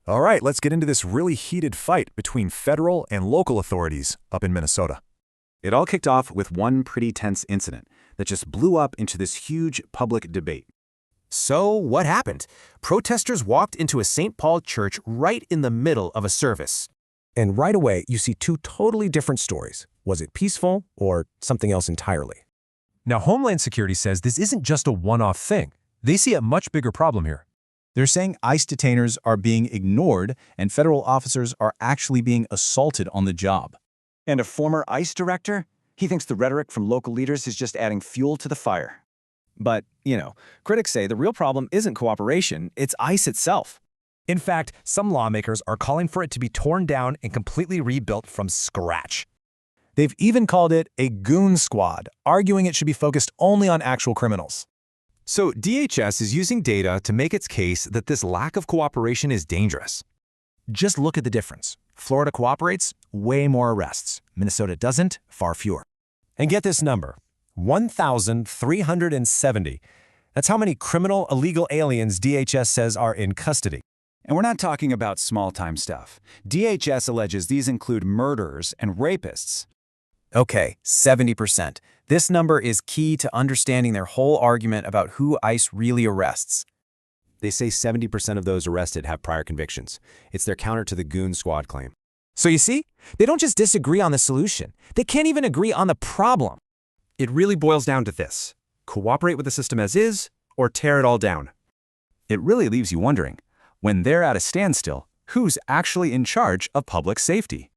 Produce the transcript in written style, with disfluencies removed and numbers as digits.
All right, let's get into this really heated fight between federal and local authorities up in Minnesota. It all kicked off with one pretty tense incident that just blew up into this huge public debate. So, what happened? Protesters walked into a St. Paul church right in the middle of a service. And right away, you see two totally different stories. Was it peaceful or something else entirely? Now, Homeland Security says this isn't just a one-off thing. They see a much bigger problem here. They're saying ICE detainers are being ignored and federal officers are actually being assaulted on the job. And a former ICE director? He thinks the rhetoric from local leaders is just adding fuel to the fire. But, critics say the real problem isn't cooperation, it's ICE itself. In fact, some lawmakers are calling for it to be torn down and completely rebuilt from scratch. They've even called it a goon squad, arguing it should be focused only on actual criminals. So DHS is using data to make its case that this lack of cooperation is dangerous. Just look at the difference. Florida cooperates, way more arrests. Minnesota doesn't, far fewer. And get this number, 1,370. That's how many criminal illegal aliens DHS says are in custody. And we're not talking about small-time stuff. DHS alleges these include murderers and rapists. Okay, 70%. This number is key to understanding their whole argument about who ICE really arrests. They say 70% of those arrested have prior convictions. It's their counter to the goon squad claim. So you see, they don't just disagree on the solution. They can't even agree on the problem. It really boils down to this: cooperate with the system as is, or tear it all down. It really leaves you wondering, when they're at a standstill, who's actually in charge of public safety?